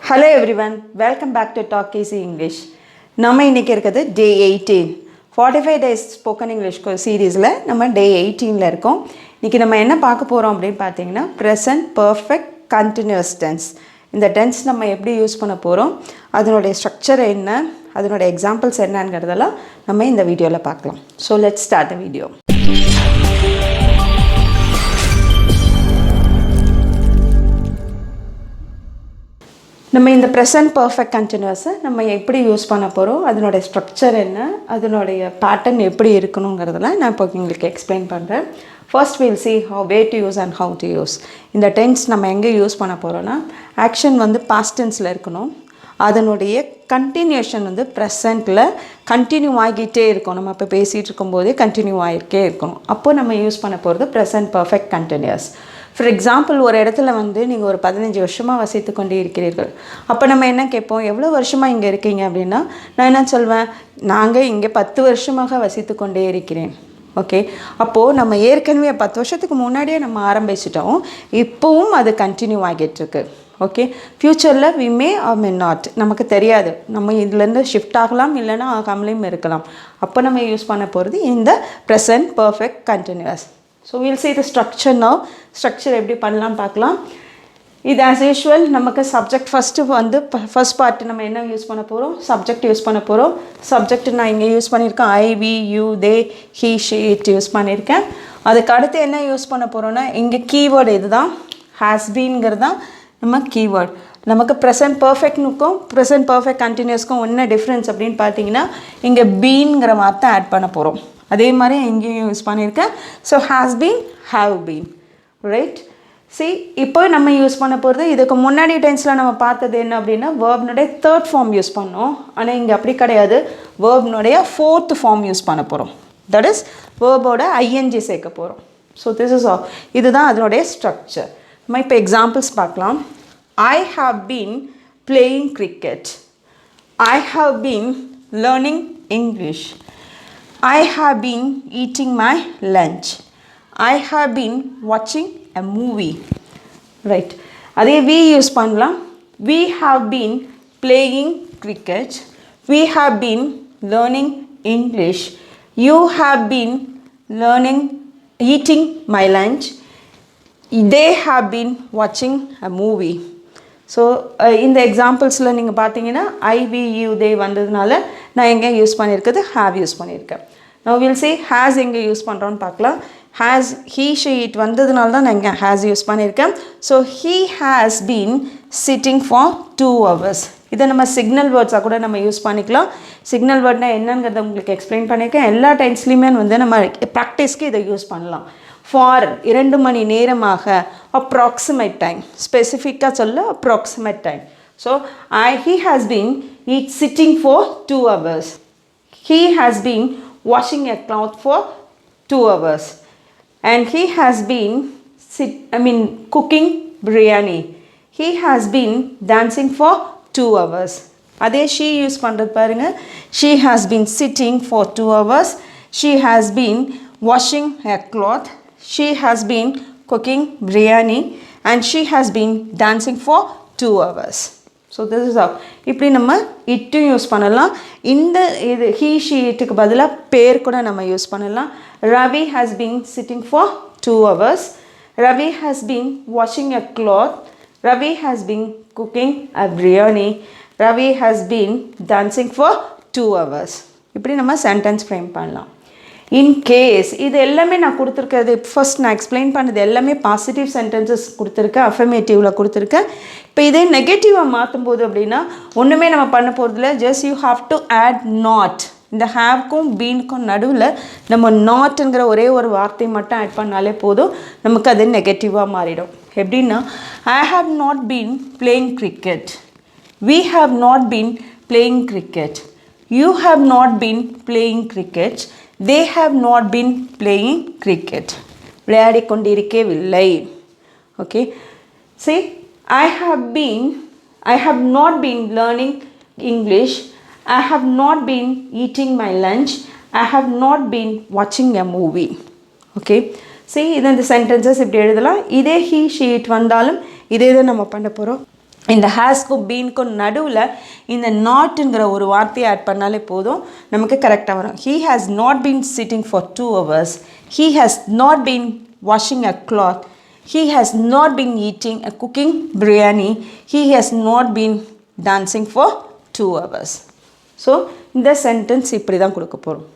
Hello everyone, welcome back to 𝐃𝐄𝐓𝐀𝐂𝐓. நம்ம இன்னைக்கு இருக்குது day 18 45 days spoken English சீரீஸ்ல நம்ம day 18ல இருக்கோம். இன்னைக்கு நம்ம என்ன பார்க்க போறோம் அப்படினு பாத்தீங்கன்னா present perfect continuous tense. இந்த tense நம்ம எப்படி யூஸ் பண்ண போறோம், அதனுடைய ஸ்ட்ரக்சர் என்ன, அதனுடைய எக்ஸாம்பிள்ஸ் என்னங்கறதெல்லாம் நம்ம இந்த வீடியோல பார்க்கலாம். So let's start the video. நம்ம இந்த present perfect continuous நம்ம எப்படி யூஸ் பண்ண போறோம், அதனுடைய ஸ்ட்ரக்சர் என்ன, அதனுடைய பேட்டர்ன் எப்படி இருக்கணும்ங்கறதெல்லாம் நான் இப்போ உங்களுக்கு எக்ஸ்பிளைன் பண்றேன். First we'll see where to use and how to use. இந்த tense நம்ம எங்க யூஸ் பண்ண போறோம்னா ஆக்ஷன் வந்து past tenseல இருக்கணும். அதனுடைய கண்டினியூஷன் வந்து presentல கண்டினியூ ஆகிட்டே இருக்கும். நம்ம இப்ப பேசிட்டு இருக்கும்போது கண்டினியூ ஆகிட்டே இருக்கணும். அப்போ நம்ம யூஸ் பண்ண போறது present perfect continuous. For example, ஒரு இடத்துல வந்து நீங்க ஒரு 15 வருஷமா வசித்து கொண்டே இருக்கிறீர்கள். அப்ப நம்ம என்ன கேட்போம், எவ்வளவு வருஷமா இங்க இருக்கீங்க அப்படினா நான் என்ன சொல்வேன், நாங்க இங்க 10 வருஷமாக வசித்து கொண்டே இருக்கிறேன். ஓகே, அப்போ நம்ம ஏற்கனவே 10 வருஷத்துக்கு முன்னாடியே நம்ம ஆரம்பிச்சிட்டோம், இப்போவும் அது கண்டினியூ ஆகிட்டு இருக்கு. ஓகே, ஃபியூச்சர்ல we may or may not, நமக்கு தெரியாது, நம்ம இதுல இருந்து ஷிஃப்ட் ஆகலாம் இல்லனா ஆகாமலும் இருக்கலாம். அப்ப நம்ம யூஸ் பண்ண போறது இந்த present perfect continuous. So we'll see the structure now. Structure எப்படி பண்ணலாம் பார்க்கலாம். இது as usual நமக்கு subject first வந்து first part நம்ம என்ன யூஸ் பண்ண போறோம், subject யூஸ் பண்ண போறோம். Subject நான் இங்க யூஸ் பண்ணிருக்கேன் I, we, you, they, he, she, it use பண்ணிருக்கேன். அதுக்கு அடுத்து என்ன யூஸ் பண்ண போறோம்னா இங்க keyword இதுதான், has beenங்கறதா நம்ம keyword. நமக்கு present perfect னுக்கும் present perfect continuousக்கும் என்ன டிஃபரன்ஸ் அப்படினு பாத்தீங்கன்னா இங்க beenங்கற வார்த்தை ஆட் பண்ண போறோம். அதே மாதிரி இங்கேயும் யூஸ் பண்ணிருக்கேன். So has been, have been, right? See, இப்போ நம்ம யூஸ் பண்ண போறது இதுக்கு முன்னாடி டென்ஸ்ல நம்ம பார்த்தது என்ன அப்படினா verb னுடைய third form யூஸ் பண்ணோம். ஆனா இங்க அப்படி கிடையாது, verb னுடைய fourth form யூஸ் பண்ண போறோம். That is verb ஓட ing சேர்க்க போறோம். So this is all. இதுதான் அதனுடைய ஸ்ட்ரக்சர். நம்ம இப்போ எக்ஸாம்பிள்ஸ் பார்க்கலாம். I have been playing cricket. I have been learning English. I have been eating my lunch. I have been watching a movie. Right. அதே we use பண்ணலாம். We have been playing cricket. We have been learning English. You have been eating my lunch. They have been watching a movie. So இந்த எக்ஸாம்பிள்ஸ்ல நீங்க பாத்தீங்கன்னா I, we, you, they வந்ததனால நான் எங்க use பண்ணிருக்கிறது have use பண்ணிருக்கேன். Now we'll see has எங்க use பண்றோம்னு பார்க்கலாம். Has, he, she, it வந்ததனால தான் நான் இங்க has யூஸ் பண்ணிருக்கேன். So he has been sitting for 2 hours. இத நம்ம சிக்னல் வேர்ட்ஸா கூட நம்ம யூஸ் பண்ணிக்கலாம். சிக்னல் வேர்ட்னா என்னங்கறத உங்களுக்கு எக்ஸ்பிளைன் பண்ணிருக்கேன். எல்லா டென்ஸ்லயுமே வந்து நம்ம பிராக்டிஸ்க்கு இத யூஸ் பண்ணலாம். For 2 மணி நேரமாக, approximate time, ஸ்பெசிஃபிக்கா சொல்ல approximate time. So he has been sitting for 2 hours. He has been washing a cloth for 2 hours. And he has been cooking biryani. He has been dancing for 2 hours. அதே she use பண்றது பாருங்க. She has been sitting for 2 hours. She has been washing a cloth. She has been cooking biryani and she has been dancing for 2 hours. So this is how. இப்படி நம்ம it use பண்ணலாம். இந்த இது he, she, itக்கு பதிலா பேர் கூட நம்ம use பண்ணலாம். Ravi has been sitting for 2 hours. Ravi has been washing a cloth. Ravi has been cooking a biryani. Ravi has been dancing for 2 hours. இப்படி நம்ம சென்டென்ஸ் ஃப்ரேம் பண்ணலாம். In case, இது எல்லாமே நான் கொடுத்திருக்கிறது ஃபர்ஸ்ட் நான் எக்ஸ்பிளைன் பண்ணது எல்லாமே பாசிட்டிவ் சென்டென்சஸ் கொடுத்திருக்கேன், அஃபர்மேட்டிவ்ல கொடுத்திருக்கேன். இப்போ இதே நெகட்டிவா மாத்தும்போது அப்படினா ஒண்ணுமே நம்ம பண்ண போறதில்ல, just you have to add not. இந்த haveக்கும் beenக்கும் நடுவுல நம்ம notங்கற ஒரே ஒரு வார்த்தை மட்டும் ஆட் பண்ணாலே போதும், நமக்கு அது நெகட்டிவா மாறிடும். எப்படின்னா I have not been playing cricket. We have not been playing cricket. You have not been playing cricket. They have not been playing cricket. விளையாடி கொண்டிருக்கவில்லை. Okay. See, I have not been learning English. I have not been eating my lunch. I have not been watching a movie. Okay. See, இந்த sentences இப்படி எழுதலாம். இதே he, she, it வந்தாலும் இதே தான் நம்ம பண்ண போறோம். இந்த ஹேஸ்க்கும் பீனுக்கும் நடுவில் இந்த நாட்ங்கிற ஒரு வார்த்தையை ஆட் பண்ணாலே போதும் நமக்கு கரெக்டாக வரும். He has not been sitting for 2 hours. He has not been washing a cloth. He has not been eating a cooking biryani. He has not been dancing for 2 hours. So இந்த சென்டென்ஸ் இப்படி தான் கொடுக்க போகிறோம்.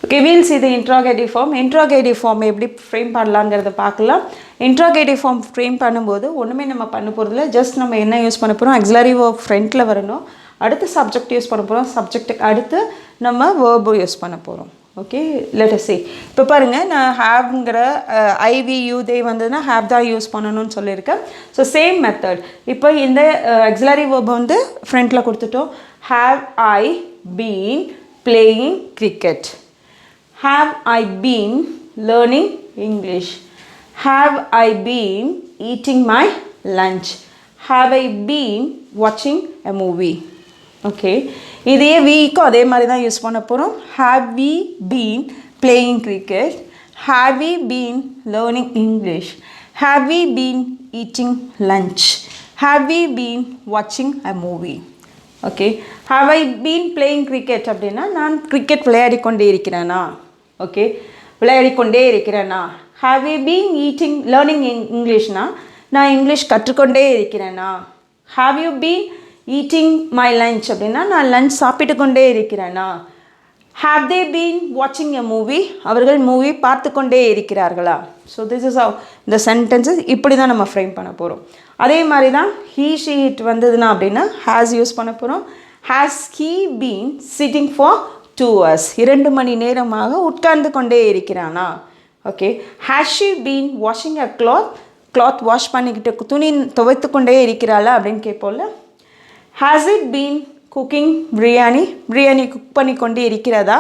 Okay, we'll see the interrogative form. Interrogative form எப்படி frame பண்ணலாங்கிறத பார்க்கலாம். Interrogative form frame பண்ணும்போது ஒன்றுமே நம்ம பண்ண போகிறதில்ல. ஜஸ்ட் நம்ம என்ன யூஸ் பண்ண போகிறோம், ஆக்ஸிலரி வேர்ப் ஃப்ரண்ட்டில் வரணும். அடுத்து சப்ஜெக்ட் யூஸ் பண்ண போகிறோம். சப்ஜெக்ட்டுக்கு அடுத்து நம்ம வேர்பு யூஸ் பண்ண போகிறோம். Okay, let us see. இப்போ பாருங்கள், நான் ஹேவ்ங்கிற ஐவி யூ தே வந்ததுன்னா ஹேவ் தான் யூஸ் பண்ணணும்னு சொல்லியிருக்கேன். So same method. இப்போ இந்த ஆக்ஸிலரி வேர்பை வந்து ஃப்ரண்ட்டில் கொடுத்துட்டோம். Have I been playing cricket. Have I been learning English? Have I been eating my lunch? Have I been watching a movie? Okay, இதே வீக்கும் அதே மாதிரி தான் யூஸ் பண்ண போகிறோம். Have we been playing cricket? Have we been learning English? Have we been eating lunch? Have we been watching a movie? Okay, have I been playing cricket அப்படின்னா நான் cricket விளையாடி கொண்டே இருக்கிறேனா? ஓகே, விளையாடிக்கொண்டே இருக்கிறேனா? ஹாவ் யூ பீன் லேர்னிங் இங்கிலீஷ்னா நான் English கற்றுக்கொண்டே இருக்கிறேனா? Have you been eating my lunch அப்படின்னா நான் லஞ்ச் சாப்பிட்டு கொண்டே இருக்கிறேனா? ஹாவ் தே பீன் வாட்சிங் எ மூவி, அவர்கள் மூவி பார்த்து கொண்டே இருக்கிறார்களா? ஸோ திஸ் இஸ் ஹவ் இந்த சென்டென்சஸ் இப்படி தான் நம்ம ஃப்ரேம் பண்ண போகிறோம். அதே மாதிரி தான் ஹீ ஷீ இட் வந்ததுன்னா அப்படின்னா ஹேஸ் யூஸ் பண்ண போகிறோம். Has he been sitting for 2 hours, 2 மணி நேரமாக உட்கார்ந்து கொண்டே இருக்கிறானா? Okay, has she been washing a cloth wash பண்ணிக்கிட்டு துணி துவைத்து கொண்டே இருக்கிறாளா அப்படின்னு கேட்போம்ல. Has it been cooking biryani cook பண்ணி கொண்டே இருக்கிறதா?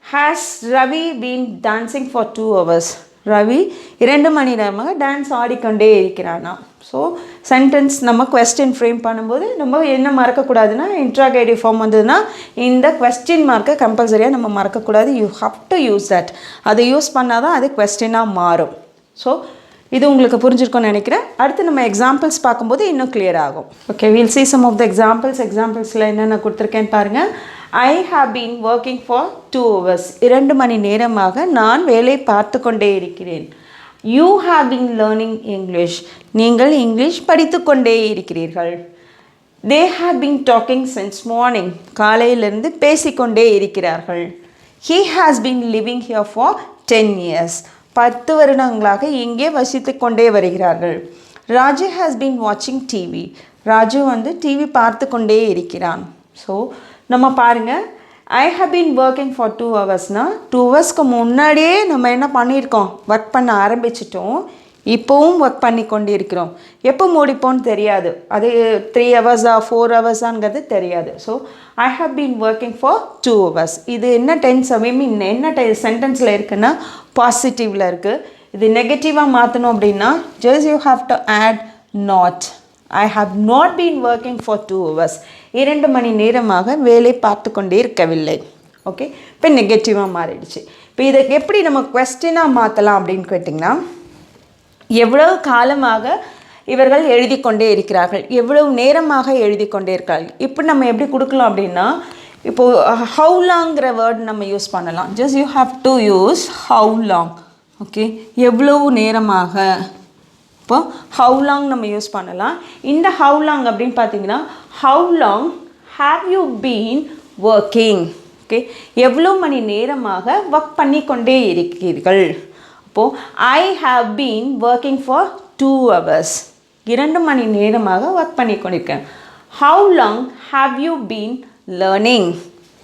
Has Ravi been dancing for 2 hours, Ravi 2 மணி நேரமாக டான்ஸ் ஆடிக்கொண்டே இருக்கிறானா? ஸோ சென்டென்ஸ் நம்ம கொஸ்டின் ஃப்ரேம் பண்ணும்போது நம்ம என்ன மறக்கக்கூடாதுன்னா, இன்ட்ராகேட்டிவ் ஃபார்ம் வந்ததுன்னா இந்த கொஸ்டின் மார்க்கை கம்பல்சரியாக நம்ம மறக்கக்கூடாது. You have to use that. அதை யூஸ் பண்ணால் தான் அது கொஸ்டினாக மாறும். ஸோ இது உங்களுக்கு புரிஞ்சிருக்கும்னு நினைக்கிறேன். அடுத்து நம்ம எக்ஸாம்பிள்ஸ் பார்க்கும்போது இன்னும் கிளியர் ஆகும். Okay, we'll see some of the எக்ஸாம்பிள்ஸில் என்னென்ன கொடுத்துருக்கேன்னு பாருங்கள். I have been working for 2 hours, 2 மணி நேரமாக நான் வேலை பார்த்து கொண்டே இருக்கிறேன். You have been learning English, நீங்கள் இங்கிலீஷ் படித்து கொண்டே இருக்கிறீர்கள். They have been talking since morning, காலையிலிருந்து பேசிக்கொண்டே இருக்கிறார்கள். He has been living here for 10 years, 10 வருடங்களாக இங்கே வசித்து கொண்டே வருகிறார்கள். ராஜு ஹாஸ் பீன் வாட்சிங் டிவி, ராஜு வந்து டிவி பார்த்து கொண்டே இருக்கிறான். ஸோ நம்ம பாருங்கள், I have been working for 2 hours-னால் 2 hours-க்கு முன்னாடியே நம்ம என்ன பண்ணியிருக்கோம், ஒர்க் பண்ண ஆரம்பிச்சிட்டோம். இப்போவும் ஒர்க் பண்ணி கொண்டு இருக்கிறோம். எப்போ முடிப்போன்னு தெரியாது. அது 3 hours-ஆ 4 hours-ஆங்கிறது தெரியாது. So I have been working for 2 hours. இது என்ன டென்ஸ் என்ன சென்டென்ஸில் இருக்குன்னா பாசிட்டிவில் இருக்குது. இது நெகட்டிவாக மாற்றணும் அப்படின்னா just you have to add not. I have not been working for 2 hours, 2 மணி நேரமாக வேலை பார்த்து கொண்டே இருக்கவில்லை. ஓகே, இப்போ நெகட்டிவாக மாறிடுச்சு. இப்போ இதை எப்படி நம்ம கொஸ்டினாக மாற்றலாம் அப்படின்னு கேட்டிங்கன்னா, எவ்வளவு காலமாக இவர்கள் எழுதி கொண்டே இருக்கிறார்கள், எவ்வளவு நேரமாக எழுதி கொண்டே இருக்கிறார்கள். இப்போ நம்ம எப்படி கொடுக்கலாம் அப்படின்னா, இப்போது ஹவு லாங்கிற வேர்டு நம்ம யூஸ் பண்ணலாம். Just you have to use how long. Okay, எவ்வளவு நேரமாக. இப்போ ஹவு லாங் நம்ம யூஸ் பண்ணலாம். இந்த ஹவு லாங் அப்படின்னு பார்த்தீங்கன்னா, how long have you been working. Okay, எவ்வளோ மணி நேரமாக ஒர்க் பண்ணி கொண்டே இருக்கிறீர்கள். அப்போது I have been working for 2 hours, 2 மணி நேரமாக ஒர்க் பண்ணி கொண்டிருக்கேன். How long have you been learning.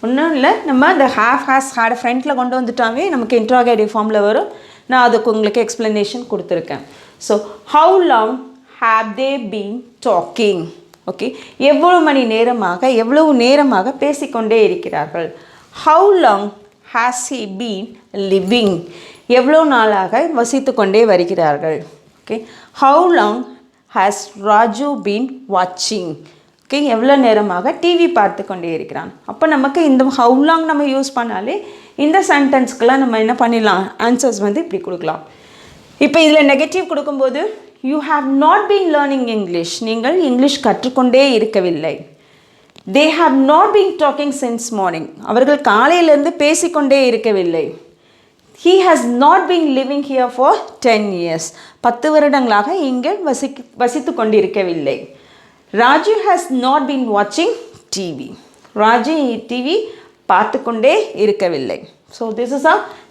ஒன்றும் இல்லை, நம்ம இந்த ஹேஸ் ஹேட் ஃப்ரண்ட்டில் கொண்டு வந்துட்டாவே நமக்கு இன்ட்ராகேட்டிவ் ஃபார்மில் வரும். நான் அதுக்கு உங்களுக்கு எக்ஸ்ப்ளனேஷன் கொடுத்துருக்கேன். So how long have they been docking. Okay, எவ்வளவு நேரமாக பேசிக்கொண்டே இருக்கிறார்கள். How long has he been living, எவ்வளோ நாளாக வசித்து கொண்டே வருகிறார்கள். Okay, how long has Raju been வாட்சிங். ஓகே, எவ்வளோ நேரமாக டிவி பார்த்து கொண்டே இருக்கிறான். அப்போ நமக்கு இந்த ஹவு லாங் நம்ம யூஸ் பண்ணாலே இந்த சென்டென்ஸ்க்கெலாம் நம்ம என்ன பண்ணிடலாம், ஆன்சர்ஸ் வந்து இப்படி கொடுக்கலாம். இப்போ இதில் நெகட்டிவ் கொடுக்கும்போது you have not been learning English. நீங்கள் இங்கிலீஷ் கற்றுக்கொண்டே இருக்கவில்லை. They have not been talking since morning. அவர்கள் காலையிலிருந்து பேசிக்கொண்டே இருக்கவில்லை. He has not been living here for 10 years. 10 வருடங்களாக இங்கே வசித்து கொண்டிருக்கவில்லை. Raju has not been watching TV. Raju TV பார்த்து கொண்டே இருக்கவில்லை. So this is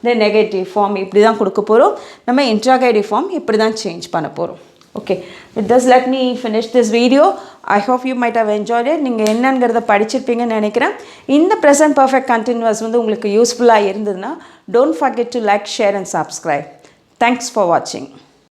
the negative form. இப்படி தான் கொடுக்க போகிறோம். நம்ம இன்ட்ராகேட்டிவ் ஃபார்ம் இப்படி தான் சேஞ்ச் பண்ண போகிறோம். Okay, with this let me finish this video. I hope you might have enjoyed it. நீங்கள் என்னங்கிறத படிச்சிருப்பீங்கன்னு நினைக்கிறேன். இந்த ப்ரெசன்ட் பர்ஃபெக்ட் கண்டினியூஸ் வந்து உங்களுக்கு யூஸ்ஃபுல்லாக இருந்ததுன்னா don't forget to like, share and subscribe. Thanks for வாட்சிங்.